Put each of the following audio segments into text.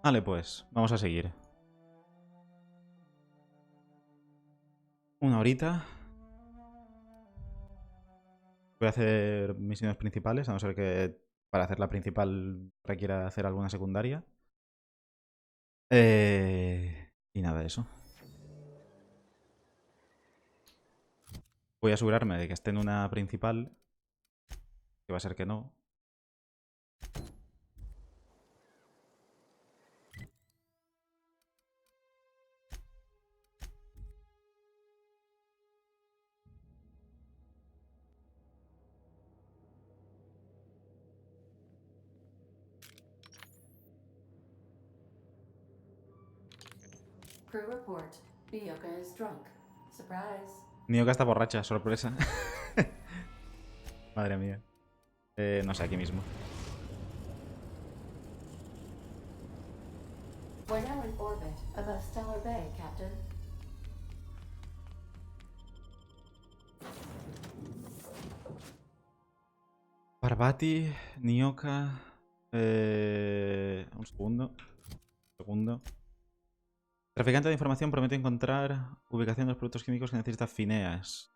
Vale, pues, vamos a seguir. Una horita. Voy a hacer misiones principales, a no ser que para hacer la principal requiera hacer alguna secundaria. Y nada, eso. Voy a asegurarme de que esté en una principal, que va a ser que no. Crew report. Mioka is drunk. Surprise. Nioka está borracha, sorpresa. Madre mía. No sé, aquí mismo. We're now in orbit above Stellar Bay, Captain. Parvati, Nioka. Un segundo. Traficante de información promete encontrar ubicación de los productos químicos que necesita Phineas.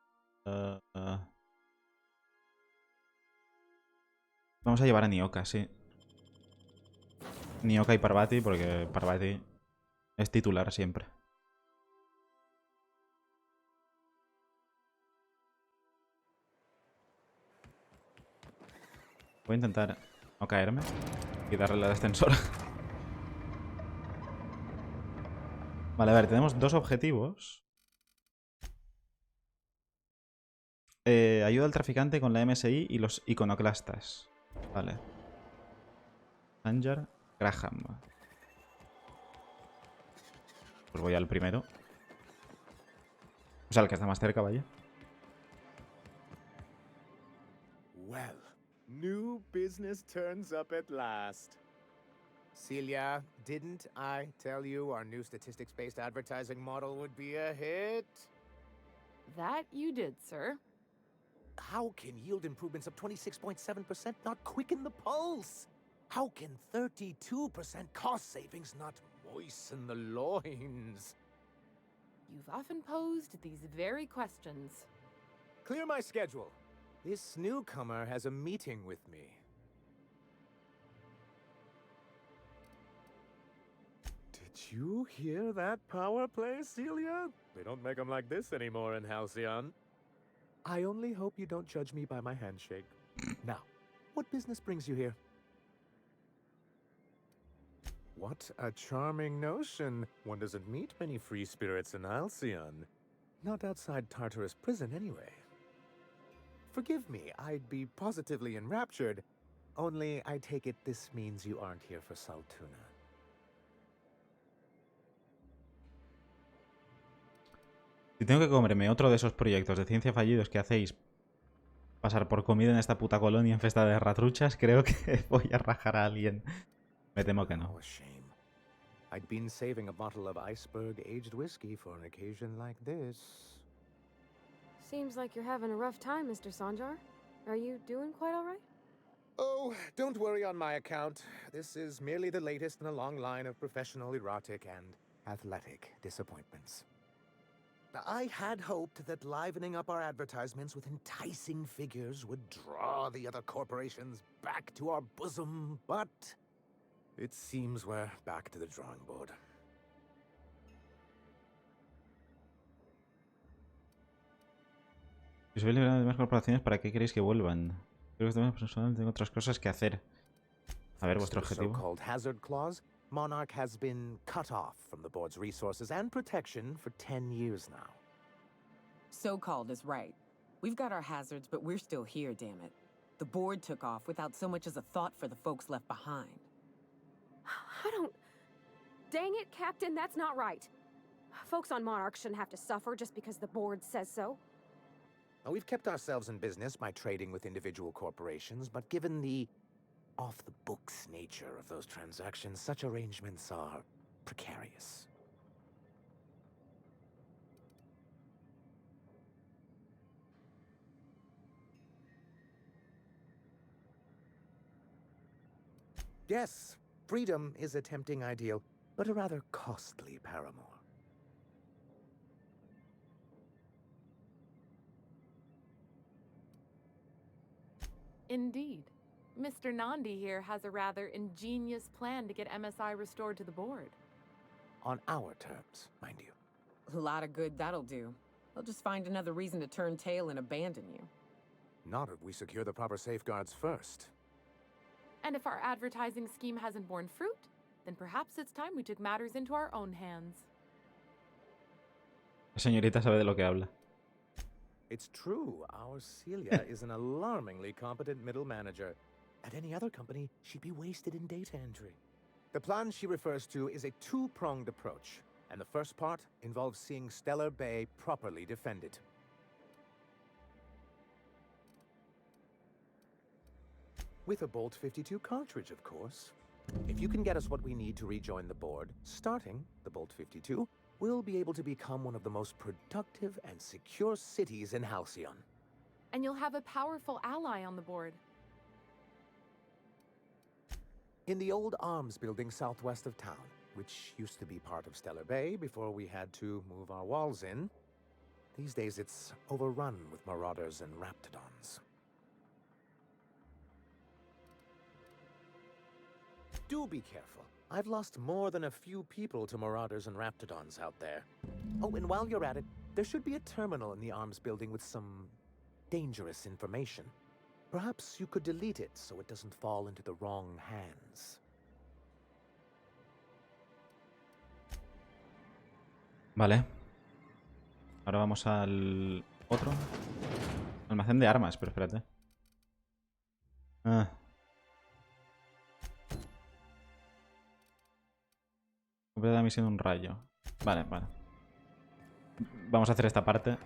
Vamos a llevar a Nioka, sí. Nioka y Parvati, porque Parvati es titular siempre. Voy a intentar no caerme y darle la descensor. Vale, a ver, tenemos dos objetivos. Ayuda al traficante con la MSI y los iconoclastas. Vale. Sanjar Graham. Pues voy al primero. O sea, el que está más cerca, vaya. Well, new business turns up at last. Celia, didn't I tell you our new statistics-based advertising model would be a hit? That you did, sir. How can yield improvements of 26.7% not quicken the pulse? How can 32% cost savings not moisten the loins? You've often posed these very questions. Clear my schedule. This newcomer has a meeting with me. Did you hear that power play, Celia? They don't make them like this anymore in Halcyon. I only hope you don't judge me by my handshake. Now, what business brings you here? What a charming notion. One doesn't meet many free spirits in Halcyon. Not outside Tartarus prison, anyway. Forgive me, I'd be positively enraptured. Only I take it this means you aren't here for Saltuna. Si tengo que comerme otro de esos proyectos de ciencia fallidos que hacéis pasar por comida en esta puta colonia infestada de ratruchas, creo que voy a rajar a alguien. Me temo que no. Oh, a shame. I'd been saving a bottle of iceberg-aged whiskey for an occasion like this. Seems like you're having a rough time, Mr. Sanjar. Are you doing quite all right? Oh, don't worry on my account. This is merely the latest in a long line of professional erotic and athletic disappointments. I had hoped that livening up our advertisements with enticing figures would draw the other corporations back to our bosom, but it seems we're back to the drawing board. Si os habéis liberado de más corporaciones, ¿para qué queréis que vuelvan? Creo que también personalmente tengo otras cosas que hacer. A ver, vuestro objetivo. So-called hazard clause, Monarch has been cut off from the board's resources and protection for 10 years now. So-called is right. We've got our hazards, but we're still here, damn it. The board took off without so much as a thought for the folks left behind. I don't... Dang it, Captain, that's not right. Folks on Monarch shouldn't have to suffer just because the board says so. Now, we've kept ourselves in business by trading with individual corporations, but given the off-the-books nature of those transactions, such arrangements are precarious. Yes, Freedom is a tempting ideal, but a rather costly paramour. Indeed. Mr. Nandi here has a rather ingenious plan to get MSI restored to the board. On our terms, mind you. A lot of good that'll do. They'll just find another reason to turn tail and abandon you. Not if we secure the proper safeguards first. And if our advertising scheme hasn't borne fruit, then perhaps it's time we took matters into our own hands. La señorita sabe de lo que habla. It's true, our Celia is an alarmingly competent middle manager. At any other company, she'd be wasted in data entry. The plan she refers to is a two-pronged approach, and the first part involves seeing Stellar Bay properly defended. With a Bolt 52 cartridge, of course. If you can get us what we need to rejoin the board, starting the Bolt 52, we'll be able to become one of the most productive and secure cities in Halcyon. And you'll have a powerful ally on the board. In the old arms building southwest of town, which used to be part of Stellar Bay before we had to move our walls in, these days it's overrun with marauders and raptidons. Do be careful. I've lost more than a few people to marauders and raptidons out there. Oh, and while you're at it, there should be a terminal in the arms building with some dangerous information. Perhaps you could delete it so it doesn't fall into the wrong hands. Vale. Ahora vamos al otro. Almacén de armas, pero espérate. Ah. Completa la misión de un rayo. Vale, vale. Vamos a hacer esta parte.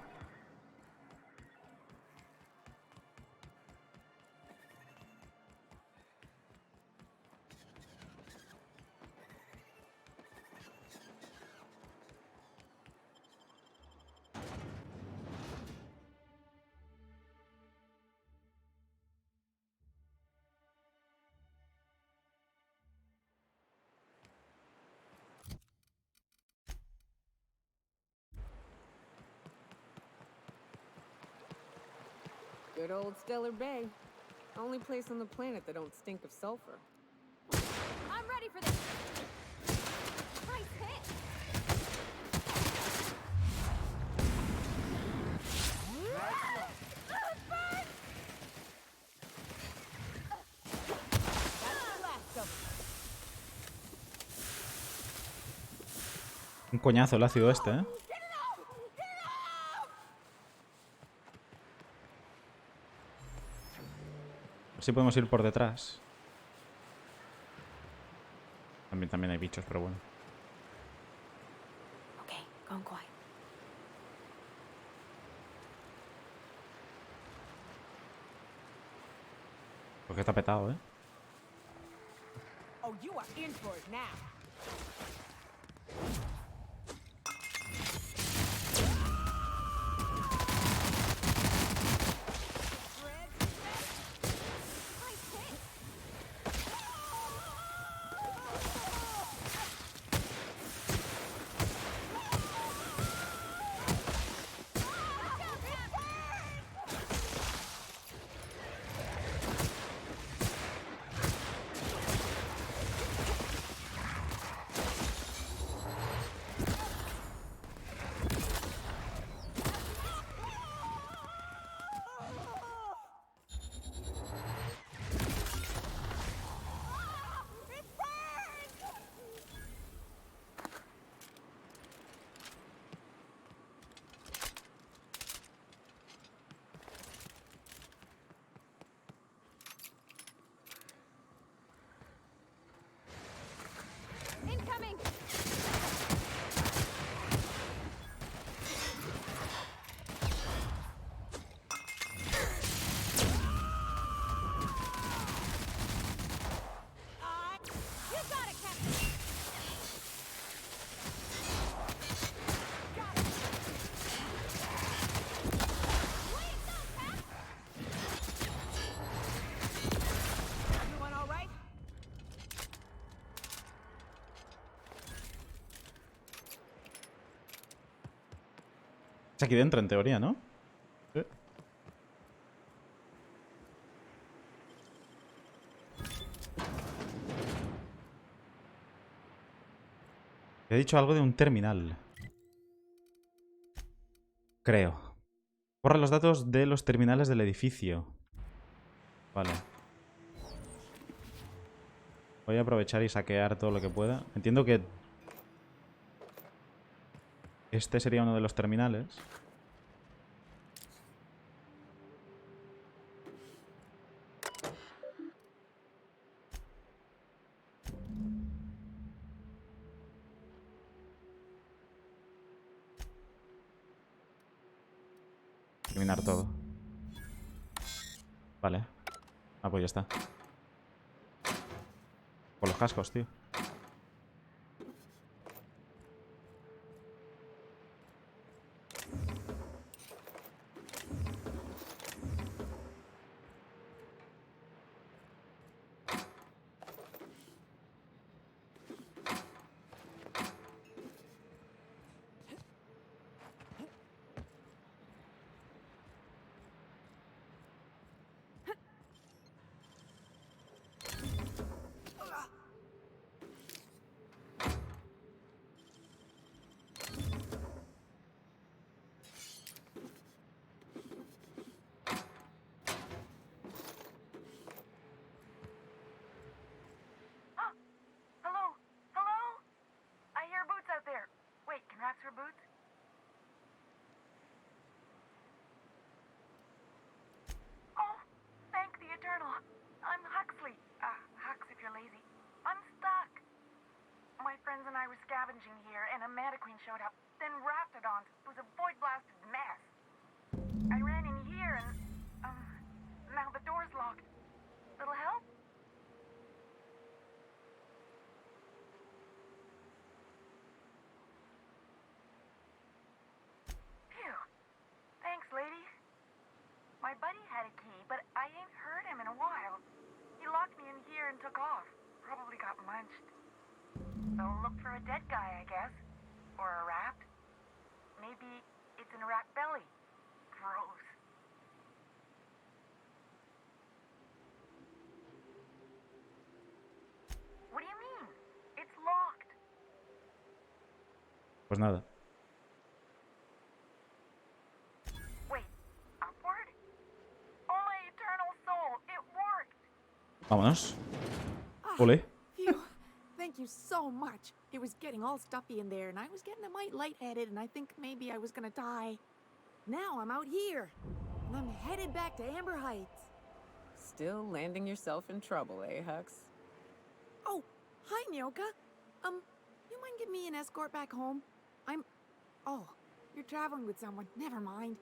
Good old Stellar Bay. Only place on the planet that don't stink of sulfur. I'm ready for this. Nice hit. Un coñazo el ácido este, ¿eh? Así podemos ir por detrás. También hay bichos, pero bueno. Okay, going quiet. Porque está petado, ¿eh? Oh, you are in for it now. Es aquí dentro, en teoría, ¿no? Sí. He dicho algo de un terminal. Creo. Borra los datos de los terminales del edificio. Vale. Voy a aprovechar y saquear todo lo que pueda. Entiendo que este sería uno de los terminales. Terminar todo. Vale. Ah, pues ya está. Con los cascos, tío. Hello? Hello? I hear boots out there. Wait, can rats wear boots? Oh, thank the Eternal. I'm Huxley. Hux if you're lazy. I'm stuck. My friends and I were scavenging here, and a Manta Queen showed up. Then Raptidons. It was a void-blasted mess. I ran in here, and, now the door's locked. Little help? Phew. Thanks, lady. My buddy had a key, but I ain't heard him in a while. He locked me in here and took off. Probably got munched. So look for a dead guy, I guess. Or a rat. Maybe it's in a rat belly. Gross. What do you mean? It's locked. Pues nada. Wait, upward? Oh, my eternal soul, it worked! Vámonos. Ole. Phew. Thank you so much. It was getting all stuffy in there, and I was getting a mite lightheaded, and I think maybe I was gonna die. Now I'm out here, and I'm headed back to Amber Heights. Still landing yourself in trouble, eh, Hux? Oh, hi, Nyoka. You mind giving me an escort back home? Oh, you're traveling with someone. Never mind.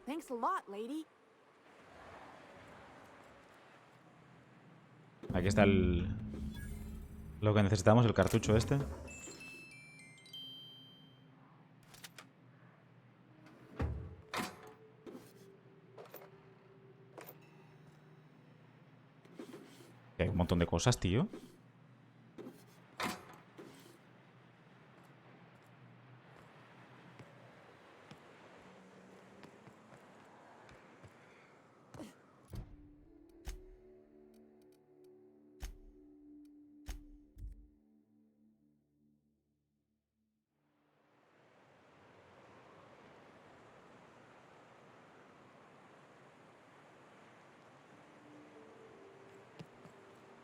Thanks a lot, lady. Aquí está el... Lo que necesitamos, el cartucho este. Hay un montón de cosas, tío.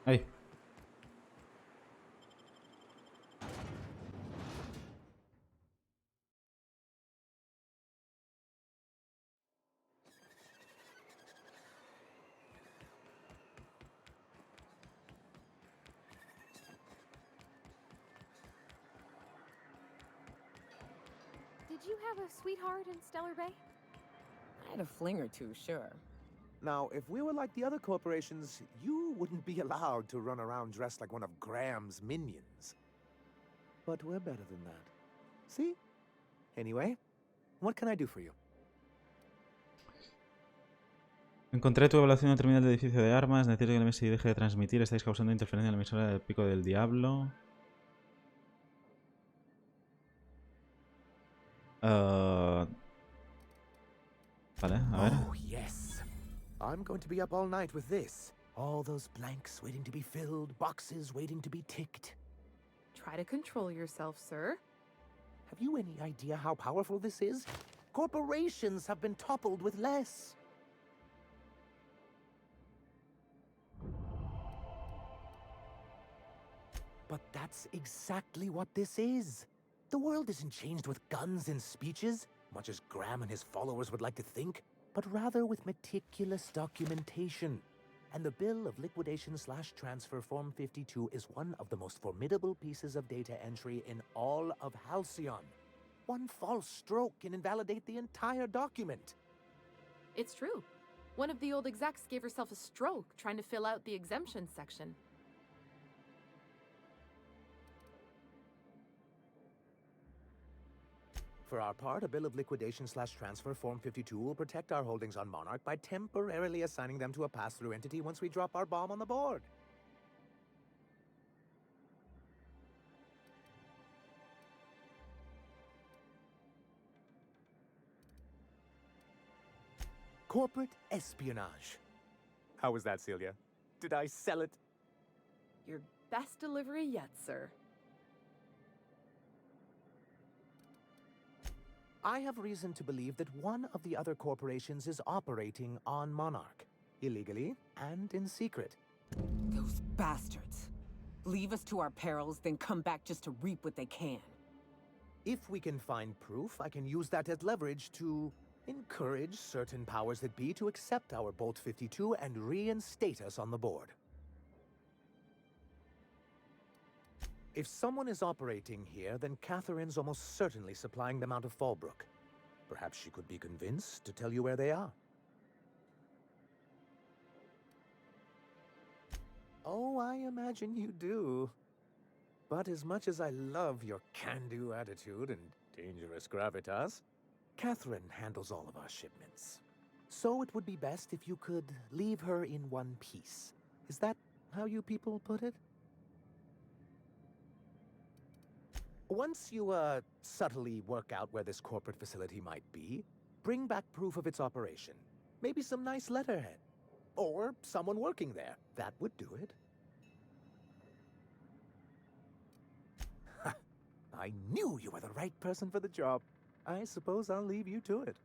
Ahí. Did you have a sweetheart in Stellar Bay? I had a fling or two, sure. Now, if we were like the other corporations, you wouldn't be allowed to run around dressed like one of Graham's minions. But we're better than that. See? Anyway, what can I do for you? Encontré tu evaluación del terminal de edificio de armas. Necesito que el MSI deje de transmitir. Estáis causando interferencia en la emisora del Pico del Diablo. Vale, a ver. Oh, yes. I'm going to be up all night with this. All those blanks waiting to be filled, boxes waiting to be ticked. Try to control yourself, sir. Have you any idea how powerful this is? Corporations have been toppled with less. But that's exactly what this is. The world isn't changed with guns and speeches, much as Graham and his followers would like to think, but rather with meticulous documentation. And the bill of liquidation/transfer Form 52 is one of the most formidable pieces of data entry in all of Halcyon. One false stroke can invalidate the entire document. It's true. One of the old execs gave herself a stroke trying to fill out the exemption section. For our part, a bill of liquidation/transfer Form 52 will protect our holdings on Monarch by temporarily assigning them to a pass-through entity once we drop our bomb on the board. Corporate espionage. How was that, Celia? Did I sell it? Your best delivery yet, sir. I have reason to believe that one of the other corporations is operating on Monarch, illegally and in secret. Those bastards. Leave us to our perils, then come back just to reap what they can. If we can find proof, I can use that as leverage to encourage certain powers that be to accept our Bolt 52 and reinstate us on the board. If someone is operating here, then Catherine's almost certainly supplying them out of Fallbrook. Perhaps she could be convinced to tell you where they are. Oh, I imagine you do. But as much as I love your can-do attitude and dangerous gravitas, Catherine handles all of our shipments. So it would be best if you could leave her in one piece. Is that how you people put it? Once you, subtly work out where this corporate facility might be, bring back proof of its operation. Maybe some nice letterhead. Or someone working there. That would do it. I knew you were the right person for the job. I suppose I'll leave you to it.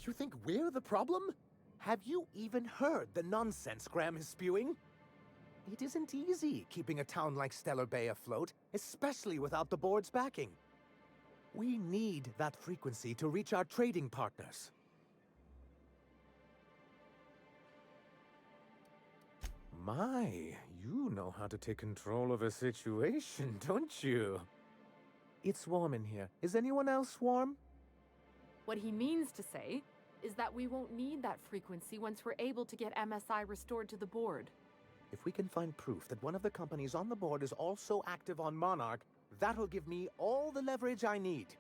You think we're the problem? Have you even heard the nonsense Graham is spewing? It isn't easy keeping a town like Stellar Bay afloat, especially without the board's backing. We need that frequency to reach our trading partners. My, you know how to take control of a situation, don't you? It's warm in here. Is anyone else warm? What he means to say is that we won't need that frequency once we're able to get MSI restored to the board. If we can find proof that one of the companies on the board is also active on Monarch, that'll give me all the leverage I need.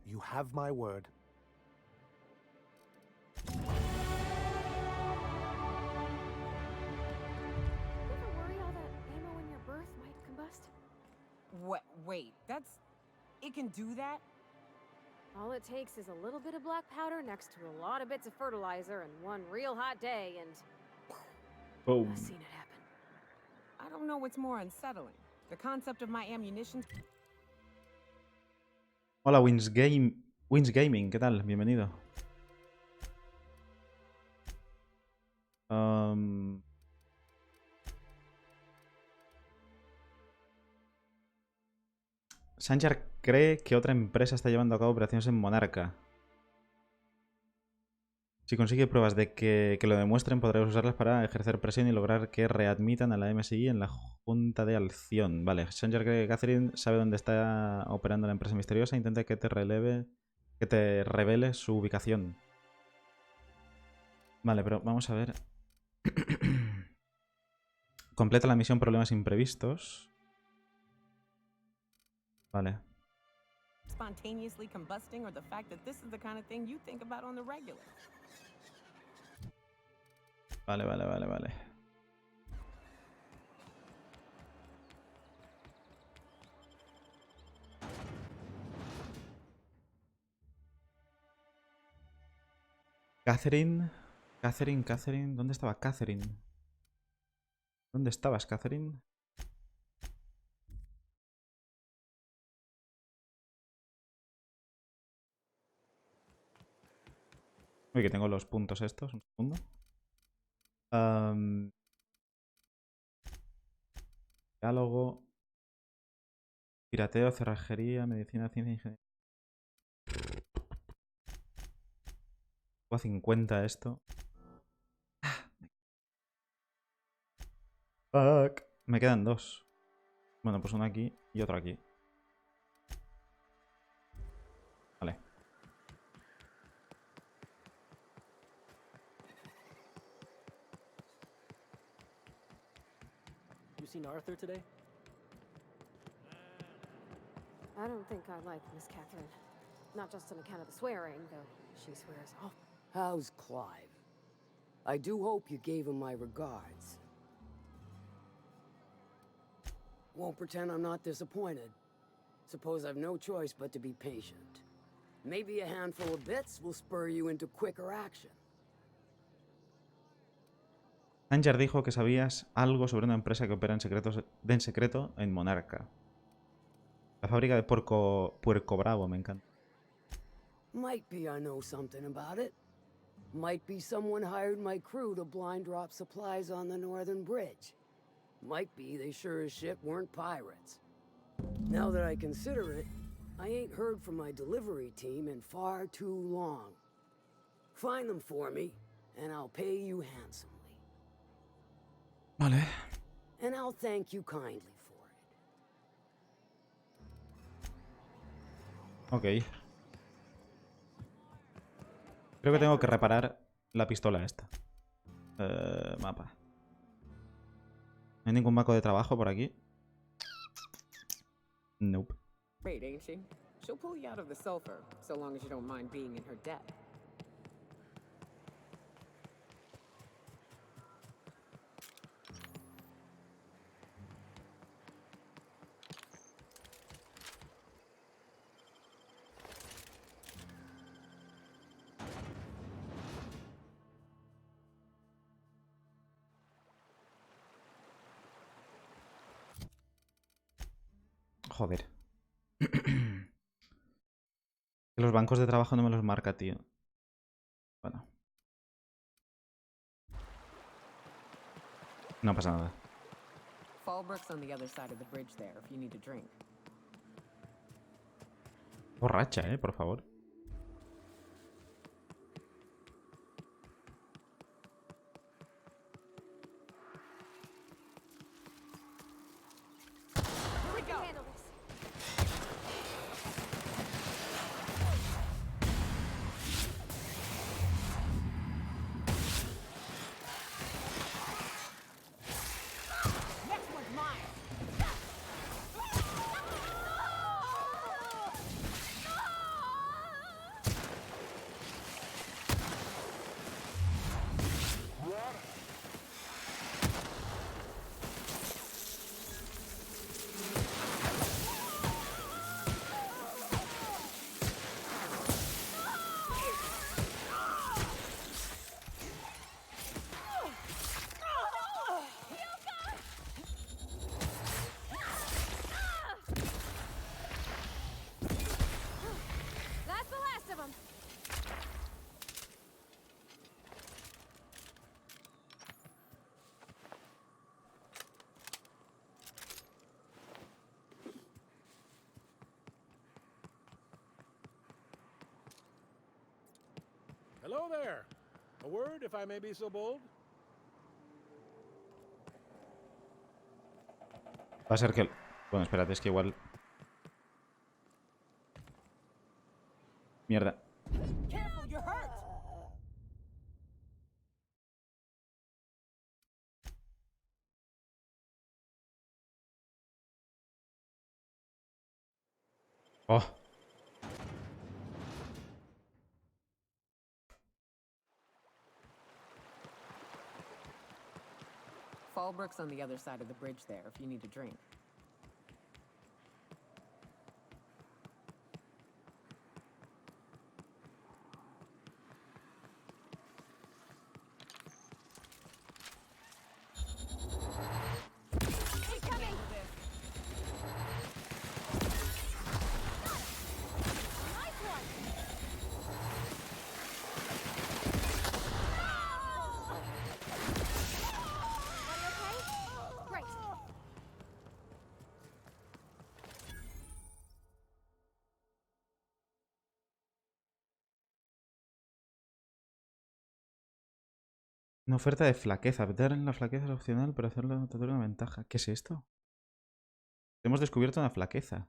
You have my word. You ever worry all that ammo in your berth might combust? What? Wait, that's... It can do that? All it takes is a little bit of black powder next to a lot of bits of fertilizer and one real hot day and... Boom. I've seen it happen. I don't know what's more unsettling. The concept of my ammunition... Hola, Wins Gaming, ¿qué tal? Bienvenido. Sanchar cree que otra empresa está llevando a cabo operaciones en Monarca. Si consigue pruebas de que lo demuestren, podremos usarlas para ejercer presión y lograr que readmitan a la MSI en la Junta de Alción. Vale, Sanchar cree que Catherine sabe dónde está operando la empresa misteriosa. Intenta que te revele su ubicación. Vale, pero vamos a ver. Completa la misión Problemas Imprevistos. Vale. spontaneously combusting or the fact that this is the kind of thing you think about on the regular. Vale. Catherine. ¿Dónde estaba Catherine? ¿Dónde estabas, Catherine? Uy, que tengo los puntos estos. Un segundo. Diálogo. Pirateo, cerrajería, medicina, ciencia, ingeniería. Tengo 50 esto. Fuck. Me quedan 2. Bueno, pues uno aquí y otro aquí. Vale. You seen Arthur today? I don't think I like Miss Catherine. Not just on account of the swearing, though she swears all. How's Clive? I do hope you gave him my regards. Won't pretend I'm not disappointed. Suppose I've no choice but to be patient. Maybe a handful of bits will spur you into quicker action. Anger dijo que sabías algo sobre una empresa que opera en secreto en Monarca. La fábrica de Puerco Bravo, me encanta. Might be I know something about it. Might be someone hired my crew to blind drop supplies on the northern bridge. Might be they sure as shit weren't pirates. Now that I consider it, I ain't heard from my delivery team in far too long. Find them for me, and I'll pay you handsomely. Vale. And I'll thank you kindly for it. Ok. Creo que tengo que reparar la pistola esta. Mapa. ¿No hay ningún banco de trabajo por aquí? Nope. Great, ain't she? She'll pull you out of the sulfur, so long as you don't mind being in her debt. Joder. Que los bancos de trabajo no me los marca, tío. Bueno. No pasa nada. Fallbrook's on the other side of the bridge there if you need a drink. Borracha, por favor. That's the last of them. Hello there. A word, if I may be so bold? Va a ser que... Bueno, espérate, es que igual... Mierda. Careful, you're hurt! Oh. Fallbrook's on the other side of the bridge there if you need a drink. Una oferta de flaqueza. Meter en la flaqueza es opcional, pero hacerlo te da una ventaja. ¿Qué es esto? Hemos descubierto una flaqueza.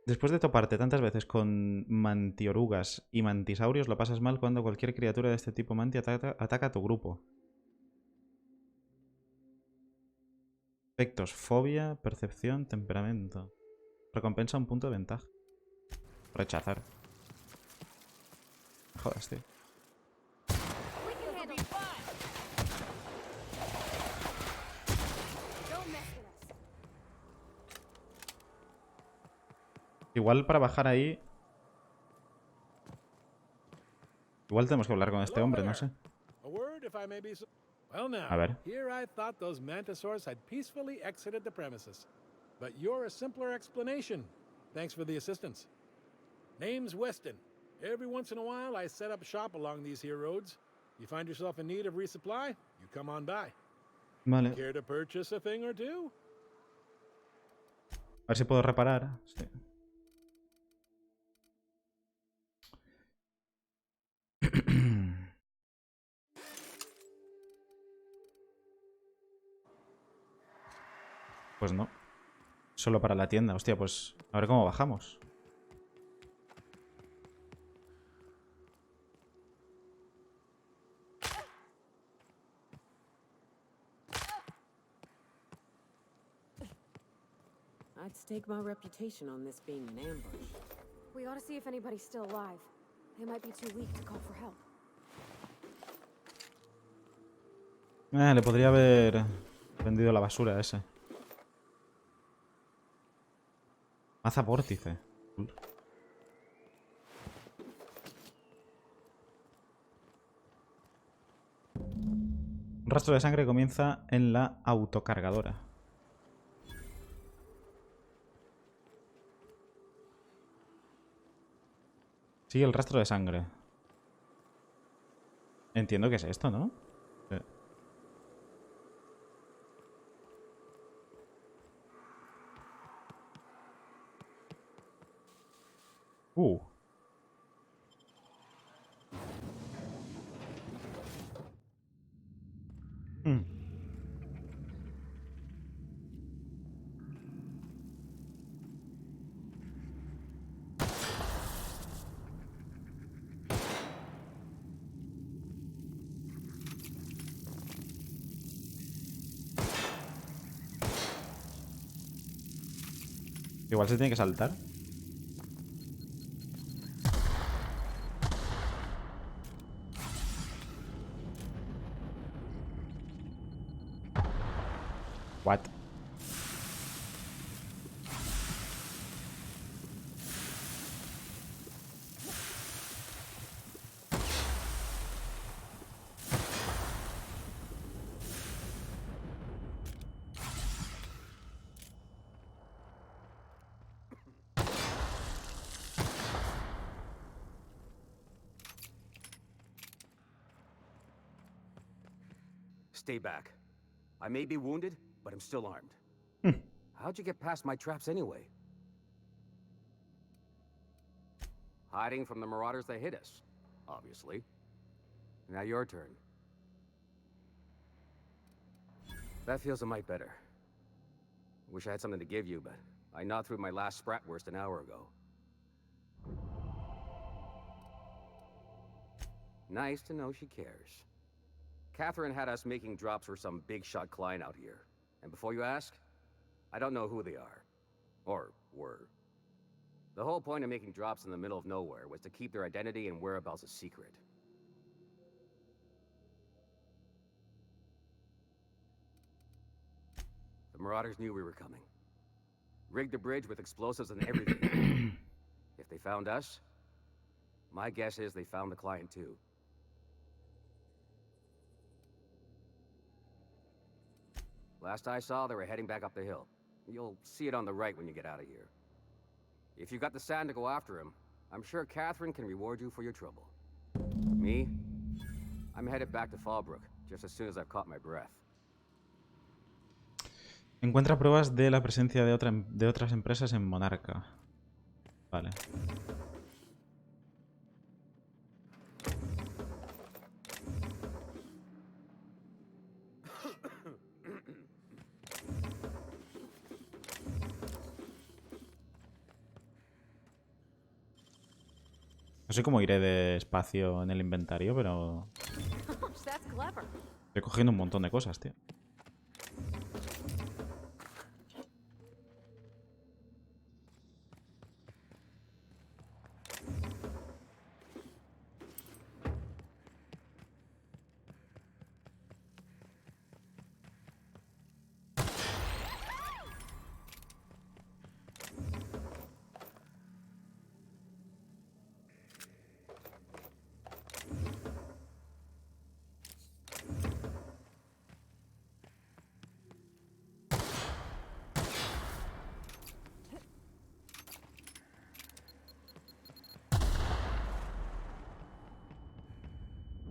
Después de toparte tantas veces con mantiorugas y mantisaurios, lo pasas mal cuando cualquier criatura de este tipo manti ataca a tu grupo. Efectos: fobia, percepción, temperamento. Recompensa un punto de ventaja. Rechazar. Me jodas, tío. Igual para bajar ahí... Igual tenemos que hablar con este hombre, no sé. A word, if I may be so. Well now, A ver. here I thought those mantisaurs had peacefully exited the premises. But you're a simpler explanation. Thanks for the assistance. Name's Weston. Every once in a while I set up shop along these here roads. You find yourself in need of resupply, you come on by. Vale. Care to purchase a thing or two? A ver si puedo reparar. Sí. Pues no. Solo para la tienda. Hostia, pues a ver cómo bajamos. I'd stake my reputation on this being an ambush. We ought to see if anybody's still alive. They might be too weak to call for help. Le podría haber vendido la basura a ese. Maza vórtice. Un rastro de sangre comienza en la autocargadora. Sigue el rastro de sangre. Entiendo que es esto, ¿no? Sí. Hmm. Igual se tiene que saltar. What? Stay back. I may be wounded, but I'm still armed. How'd you get past my traps anyway? Hiding from the marauders that hit us, obviously. Now your turn. That feels a mite better. Wish I had something to give you, but I gnawed through my last Spratwurst an hour ago. Nice to know she cares. Catherine had us making drops for some big-shot client out here. And before you ask, I don't know who they are. Or were. The whole point of making drops in the middle of nowhere was to keep their identity and whereabouts a secret. Marauders knew we were coming. Rigged the bridge with explosives and everything. If they found us, my guess is they found the client too. Last I saw, they were heading back up the hill. You'll see it on the right when you get out of here. If you've got the sand to go after him, I'm sure Catherine can reward you for your trouble. Me? I'm headed back to Fallbrook, just as soon as I've caught my breath. Encuentra pruebas de la presencia de otras empresas en Monarca. Vale. No sé cómo iré de espacio en el inventario, pero That's clever. estoy cogiendo un montón de cosas, tío.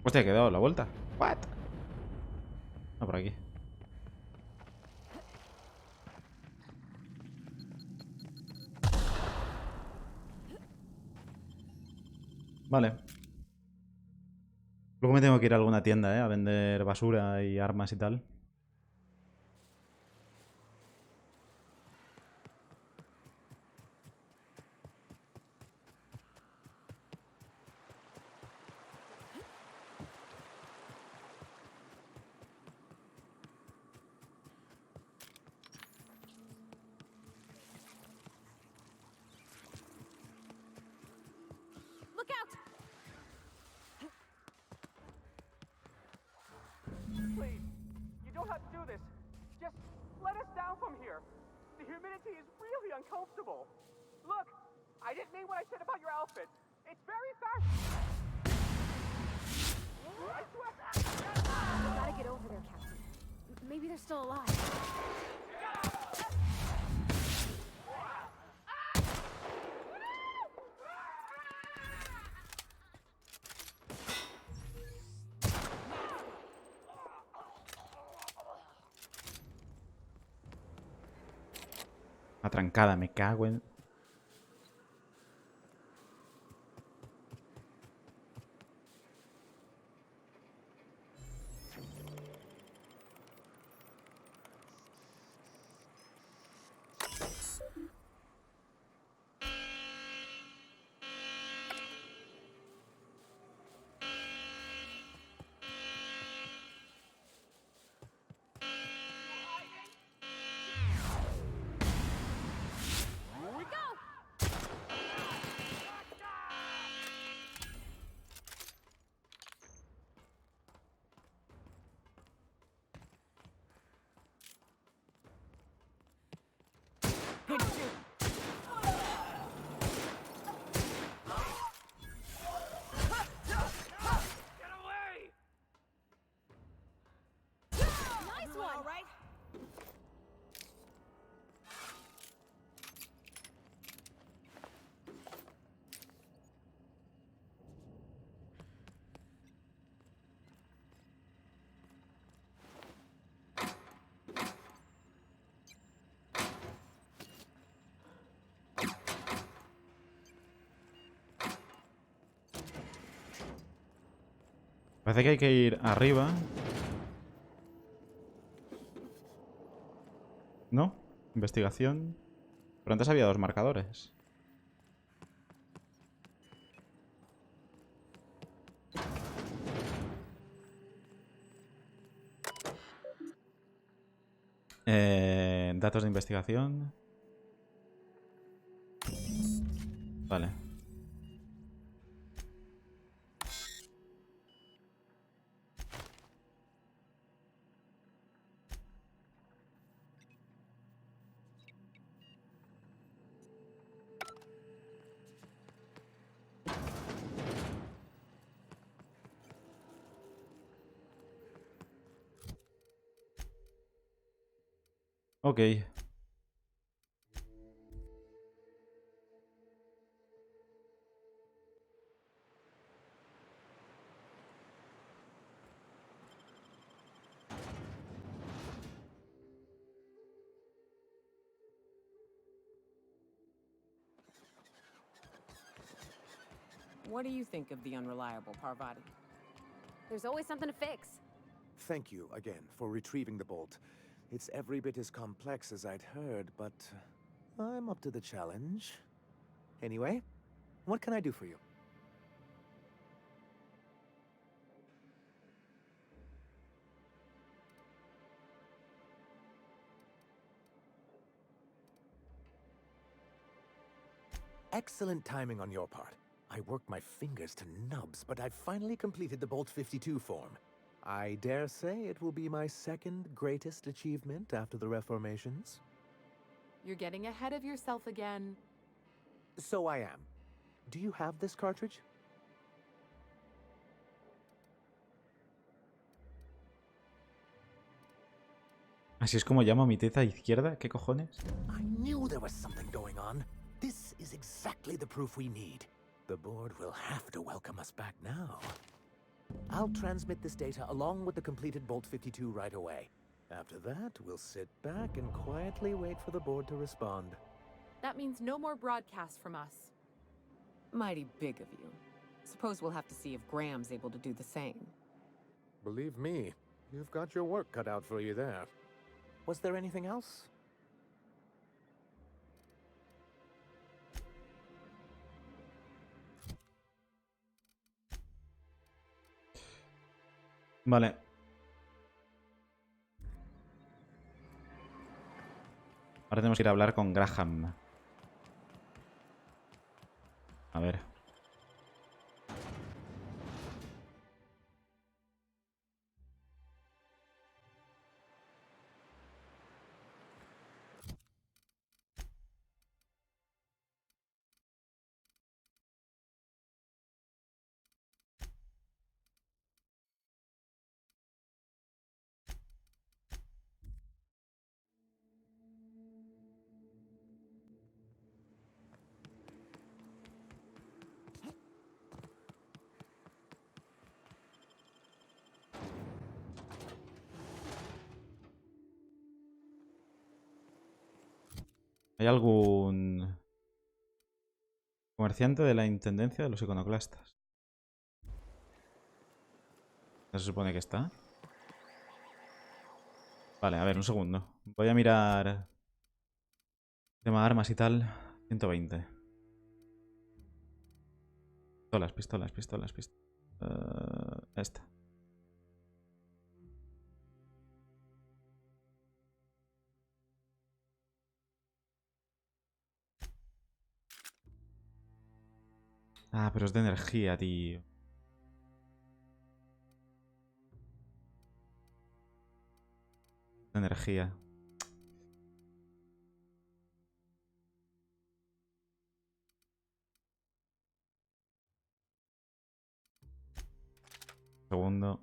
Hostia, que he dado la vuelta. What? No, por aquí. Vale. Luego me tengo que ir a alguna tienda, a vender basura y armas y tal. Look out! Please, you don't have to do this. Just let us down from here. The humidity is really uncomfortable. Look, I didn't mean what I said about your outfit. It's very fast. I swear. We gotta get over there, Captain. Maybe they're still alive. Atrancada, me cago en... Here we go! Nice one! All right. Parece que hay que ir arriba. ¿No? Investigación. Pero antes había dos marcadores. Datos de investigación. Vale. Ok. What do you think of the unreliable Parvati? There's always something to fix. Thank you again for retrieving the bolt. It's every bit as complex as I'd heard, but I'm up to the challenge. Anyway, what can I do for you? Excellent timing on your part. I worked my fingers to nubs, but I've finally completed the Bolt 52 form. I dare say it will be my second greatest achievement after the Reformations. You're getting ahead of yourself again. So I am. Do you have this cartridge? Así es como llamo a mi teta izquierda. ¿Qué cojones? I knew there was something going on. This is exactly the proof we need. The board will have to welcome us back now. I'll transmit this data along with the completed Bolt 52 right away. After that, we'll sit back and quietly wait for the board to respond. That means no more broadcasts from us. Mighty big of you. Suppose we'll have to see if Graham's able to do the same. Believe me, you've got your work cut out for you there. Was there anything else? Vale. Ahora tenemos que ir a hablar con Graham. A ver. ¿Hay algún comerciante de la Intendencia de los Iconoclastas? ¿No se supone que está? Vale, a ver, un segundo. Voy a mirar tema armas y tal. 120. Pistolas. Esta. Ah, pero es de energía, tío. De energía. Segundo.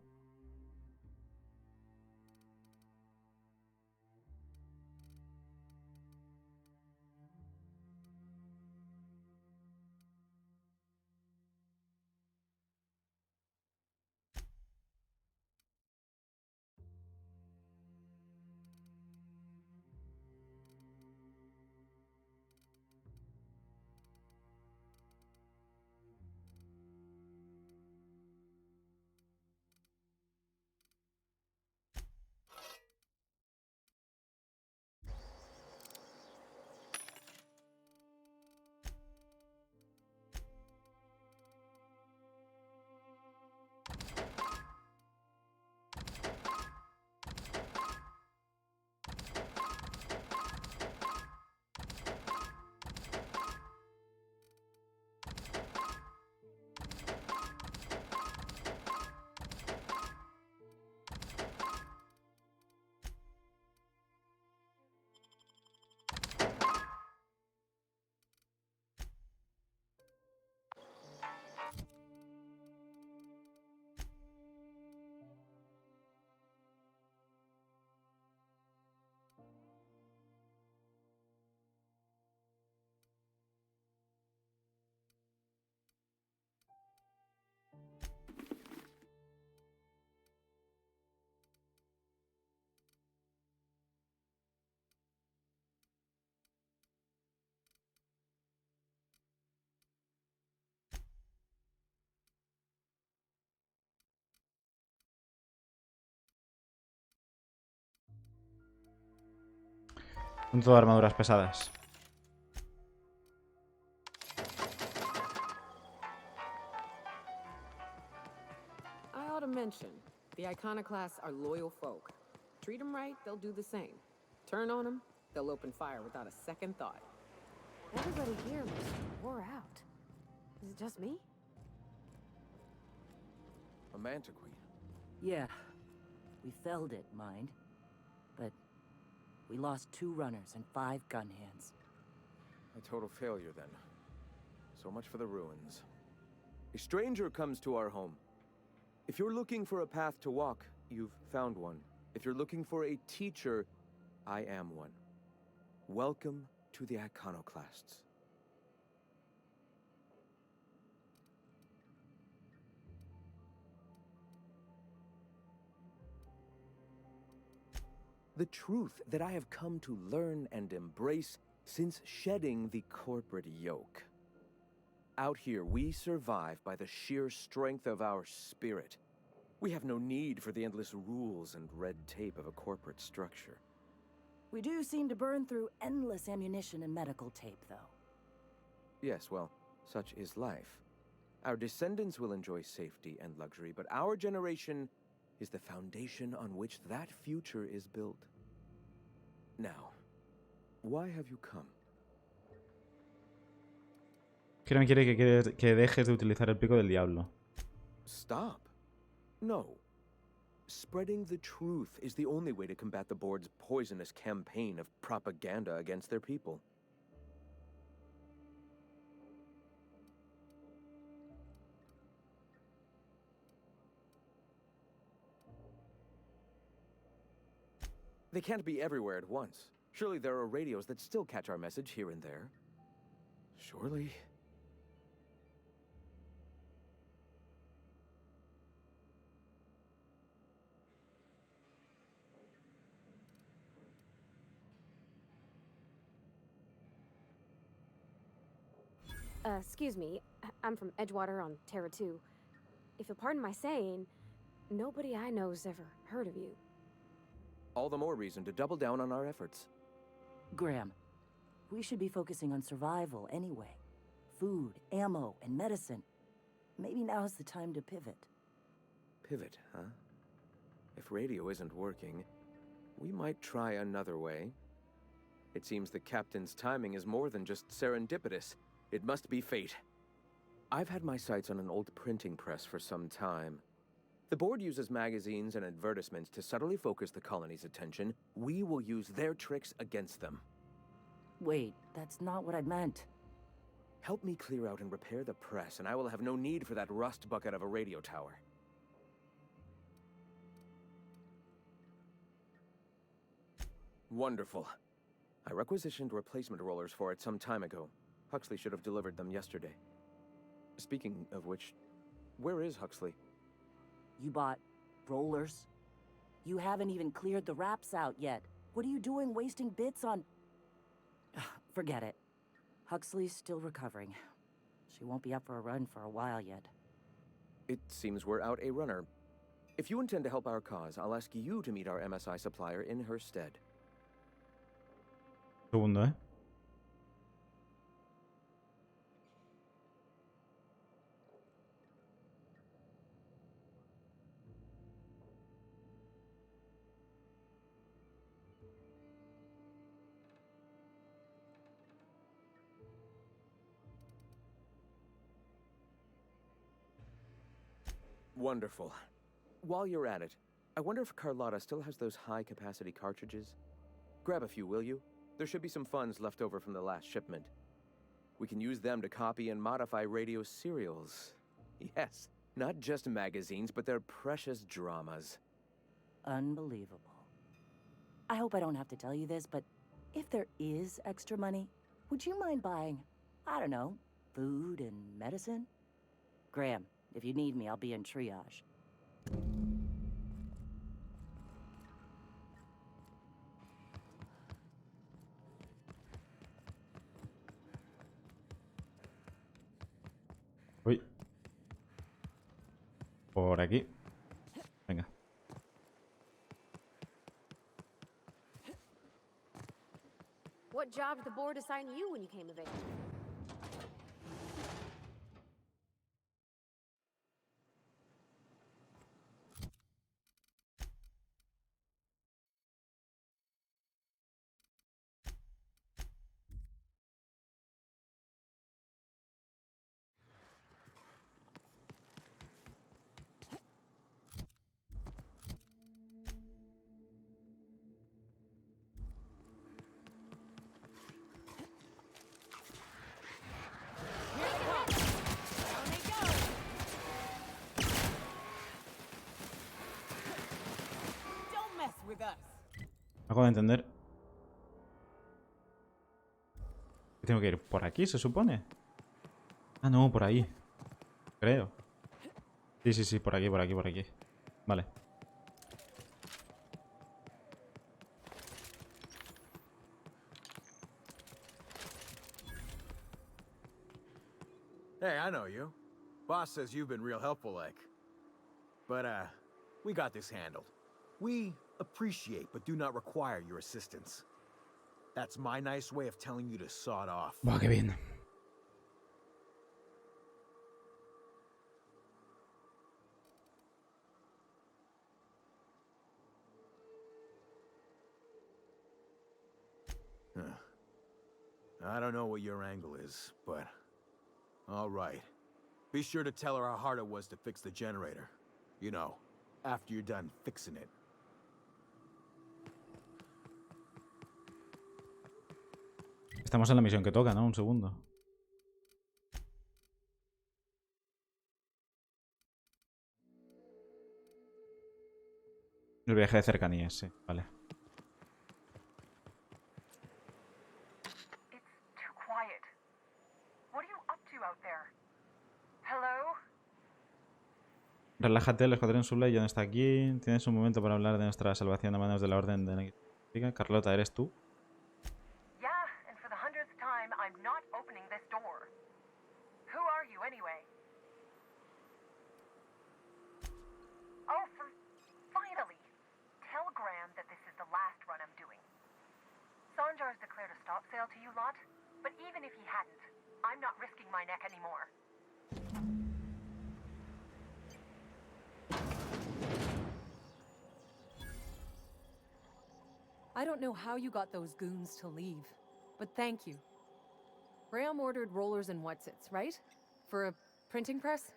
Son todo armaduras pesadas. I ought to mention, the iconoclasts are loyal folk. Treat them right, they'll do the same. Turn on them, they'll open fire without a second thought. Everybody here looks wore out. Is it just me? A manta queen. Yeah. We felled it, mind. But we lost 2 runners and 5 gun hands. A total failure, then. So much for the ruins. A stranger comes to our home. If you're looking for a path to walk, you've found one. If you're looking for a teacher, I am one. Welcome to the Iconoclasts. The truth that I have come to learn and embrace since shedding the corporate yoke. Out here, we survive by the sheer strength of our spirit. We have no need for the endless rules and red tape of a corporate structure. We do seem to burn through endless ammunition and medical tape, though. Yes, well, such is life. Our descendants will enjoy safety and luxury, but our generation is the foundation on which that future is built. Now, why have you come? Kieran quiere que dejes de utilizar el pico del diablo. Stop. No. Spreading the truth is the only way to combat the board's poisonous campaign of propaganda against their people. They can't be everywhere at once. Surely there are radios that still catch our message here and there. Surely. Excuse me. I'm from Edgewater on Terra 2. If you'll pardon my saying, nobody I know's ever heard of you. All the more reason to double down on our efforts. Graham, we should be focusing on survival anyway. Food, ammo, and medicine. Maybe now's the time to pivot. Pivot, huh? If radio isn't working, we might try another way. It seems the captain's timing is more than just serendipitous. It must be fate. I've had my sights on an old printing press for some time. The board uses magazines and advertisements to subtly focus the colony's attention. We will use their tricks against them. Wait, that's not what I meant. Help me clear out and repair the press, and I will have no need for that rust bucket of a radio tower. Wonderful. I requisitioned replacement rollers for it some time ago. Huxley should have delivered them yesterday. Speaking of which, where is Huxley? You bought rollers? You haven't even cleared the wraps out yet. What are you doing wasting bits on... Forget it. Huxley's still recovering. She won't be up for a run for a while yet. It seems we're out a runner. If you intend to help our cause, I'll ask you to meet our MSI supplier in her stead. Segundo, ¿eh? Wonderful. While you're at it, I wonder if Carlotta still has those high-capacity cartridges? Grab a few, will you? There should be some funds left over from the last shipment. We can use them to copy and modify radio serials. Yes, not just magazines, but their precious dramas. Unbelievable. I hope I don't have to tell you this, but if there is extra money, would you mind buying, I don't know, food and medicine? Graham, if you need me, I'll be in triage. Uy. Por aquí. Venga. What job did the board assign you when you came of age? Don't mess with us. Acabo de entender. Tengo que ir por aquí, se supone. Ah, no, por ahí. Creo. Sí, sí, sí, por aquí, por aquí, por aquí. Vale. Hey, I know you. Boss says you've been real helpful, like. But, we got this handled. We appreciate but do not require your assistance. That's my nice way of telling you to sod off. Buah, qué bien. I don't know what your angle is, but... all right. Be sure to tell her how hard it was to fix the generator. You know, after you're done fixing it. Estamos en la misión que toca, ¿no? Un segundo. El viaje de cercanías, sí. Vale. It's too quiet. What are you up to out there? Hello? Relájate, el escuadrón Sublime ya no está aquí. Tienes un momento para hablar de nuestra salvación a manos de la Orden de Negra. Carlota, ¿eres tú? Yeah, and for the 100th time, I'm not opening this door. Who are you, anyway? Oh, finally! Tell Graham that this is the last run I'm doing. Sanjar's declared a stop sale to you lot, but even if he hadn't, I'm not risking my neck anymore. I don't know how you got those goons to leave, but thank you. Graham ordered rollers and whatsits, right? For a printing press?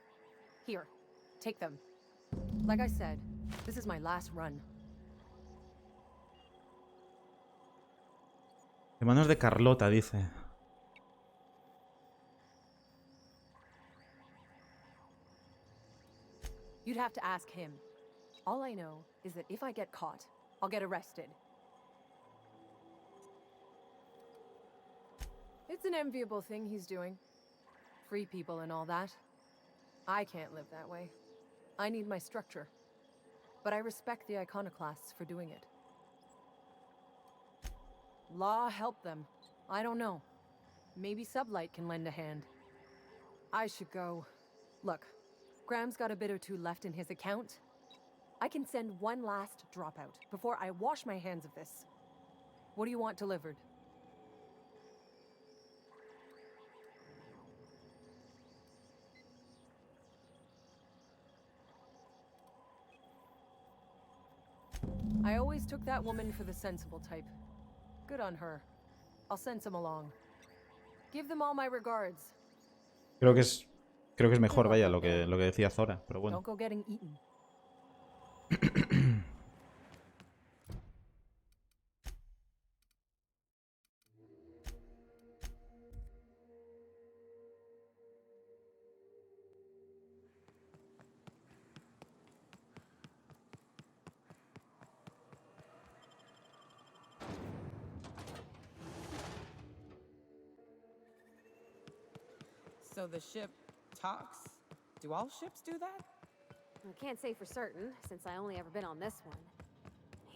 Here, take them. Like I said, this is my last run. De manos de Carlota, dice. You'd have to ask him. All I know is that if I get caught, I'll get arrested. It's an enviable thing he's doing. Free people and all that. I can't live that way. I need my structure. But I respect the iconoclasts for doing it. Law help them. I don't know. Maybe Sublight can lend a hand. I should go. Look, Graham's got a bit or two left in his account. I can send one last dropout before I wash my hands of this. What do you want delivered? I always took that woman for the sensible type. Good on her. I'll send some along. Give them all my regards. Creo que es mejor, vaya, lo que decía Zora, pero bueno. Don't go getting eaten. So the ship talks? Do all ships do that? I can't say for certain, since I only ever been on this one.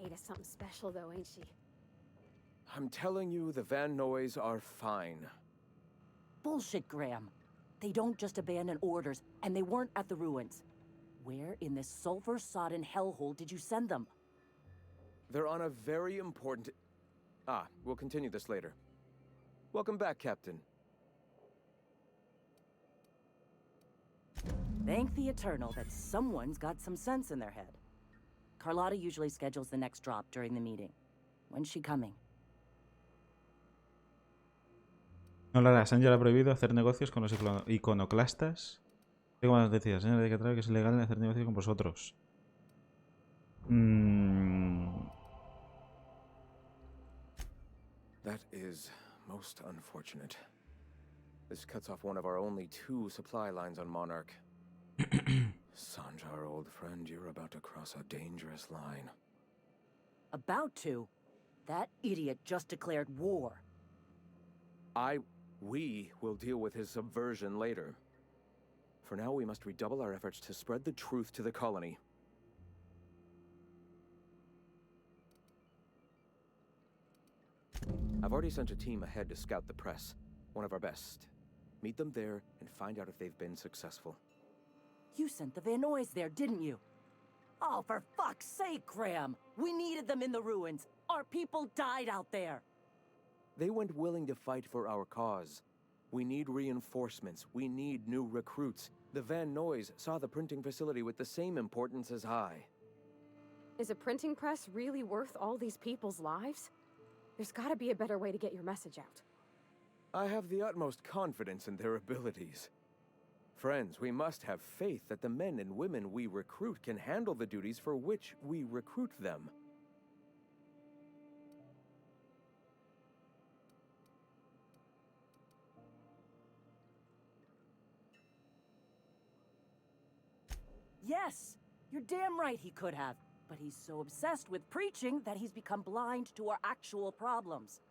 Hada's something special, though, ain't she? I'm telling you, the Van Noys are fine. Bullshit, Graham. They don't just abandon orders, and they weren't at the ruins. Where in this sulfur-sodden hellhole did you send them? They're on a very important... Ah, we'll continue this later. Welcome back, Captain. Thank the Eternal that someone's got some sense in their head. Carlotta usually schedules the next drop during the meeting. When's she coming? No, Lara, Sanger ha prohibido hacer negocios con los iconoclastas. Tengo malas noticias, señor Recadera, que es ilegal hacer negocios con vosotros. That is most unfortunate. This cuts off one of our only 2 supply lines on Monarch. Sanjar, old friend, you're about to cross a dangerous line. About to? That idiot just declared war. We will deal with his subversion later. For now, we must redouble our efforts to spread the truth to the colony. I've already sent a team ahead to scout the press. One of our best. Meet them there and find out if they've been successful. You sent the Van Noys there, didn't you? Oh, for fuck's sake, Graham! We needed them in the ruins. Our people died out there. They went willing to fight for our cause. We need reinforcements. We need new recruits. The Van Noys saw the printing facility with the same importance as I. Is a printing press really worth all these people's lives? There's gotta be a better way to get your message out. I have the utmost confidence in their abilities. Friends, we must have faith that the men and women we recruit can handle the duties for which we recruit them. Yes! You're damn right he could have. But he's so obsessed with preaching that he's become blind to our actual problems.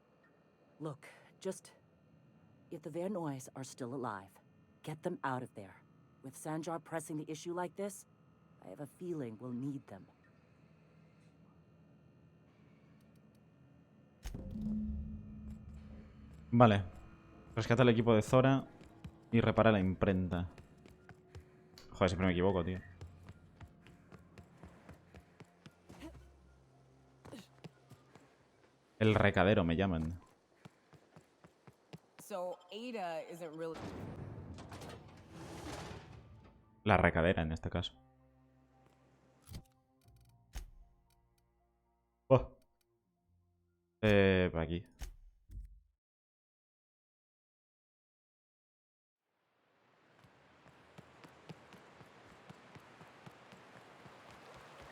Look, just... if the Van Noys are still alive, get them out of there. With Sanjar pressing the issue like this, I have a feeling we'll need them. Vale. Rescata el equipo de Zora y repara la imprenta. Joder, siempre me equivoco, tío. El recadero me llaman. So Ada isn't really... La recadera en este caso. Oh. Por aquí.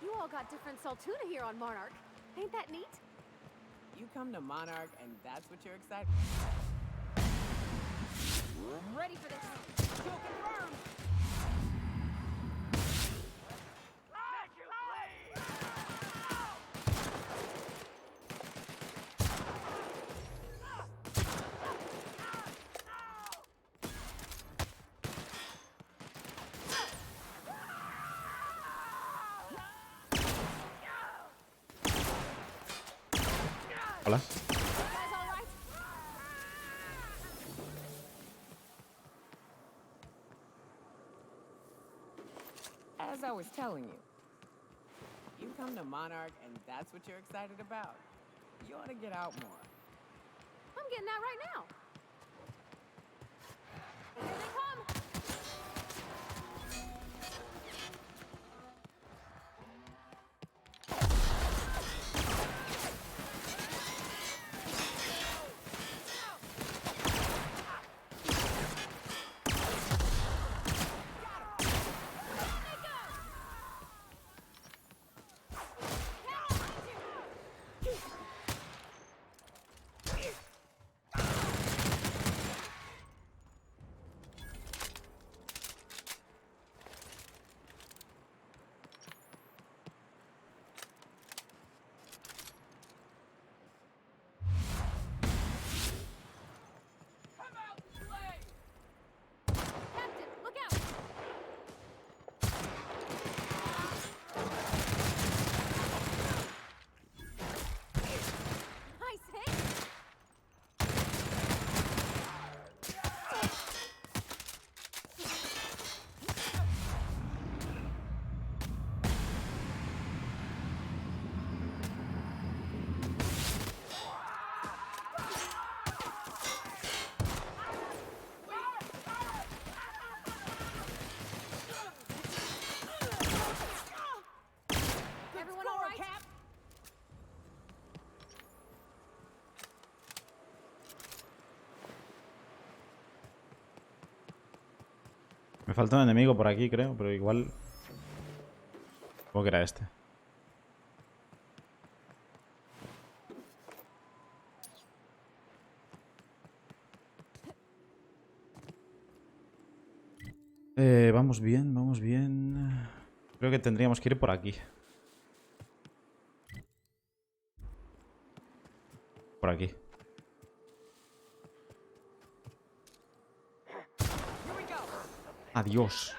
You all got different Saltuna here on Monarch. Ain't that neat? You come to Monarch and that's what you're excited? Ready for this. Kill confirmed! Hola. As I was telling you, you come to Monarch and that's what you're excited about. You ought to get out more. I'm getting out right now. Here they come. Me falta un enemigo por aquí, creo, pero igual... ¿Cómo que era este? Vamos bien, vamos bien. Creo que tendríamos que ir por aquí. Por aquí. Adiós.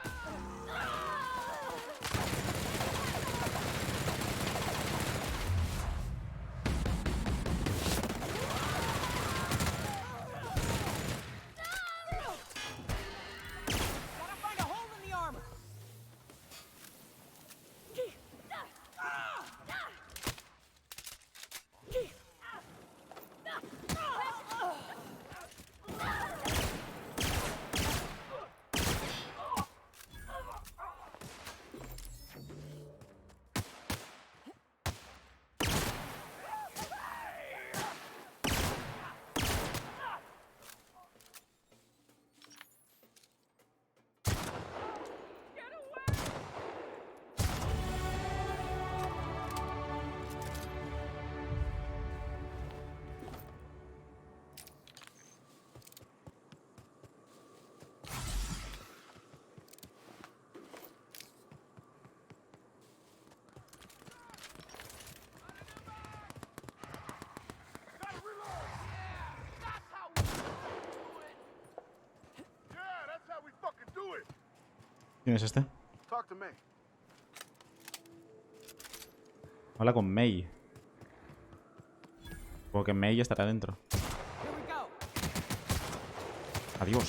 ¿Quién es este? Habla con Mei. Porque Mei estará dentro. Adiós.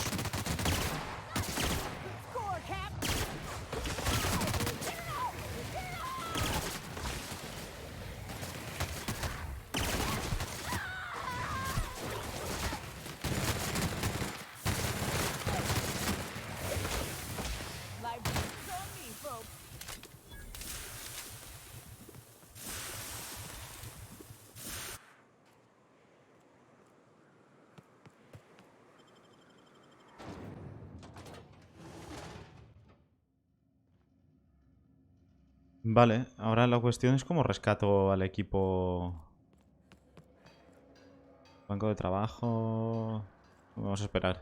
Vale, ahora la cuestión es cómo rescato al equipo. Banco de trabajo. Vamos a esperar.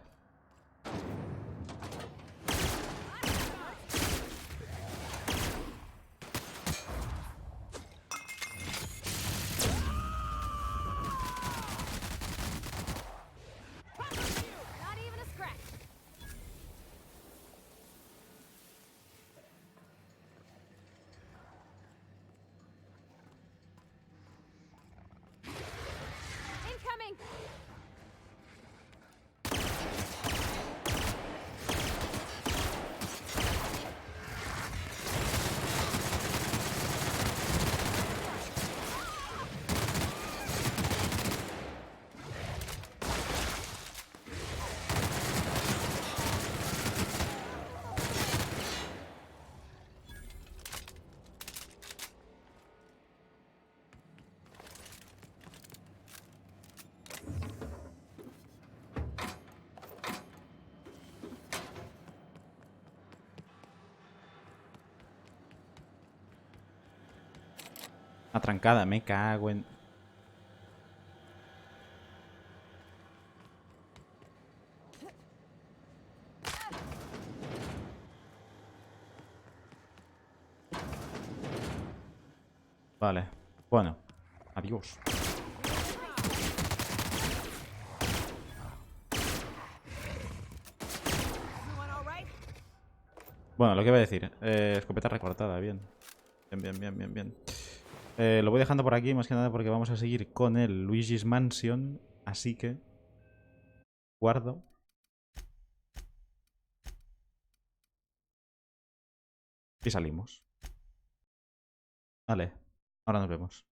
Atrancada, me cago en... Vale, bueno, adiós. Bueno, lo que iba a decir, escopeta recortada, bien. Bien. Lo voy dejando por aquí, más que nada porque vamos a seguir con el Luigi's Mansion, así que... Guardo. Y salimos. Vale, ahora nos vemos.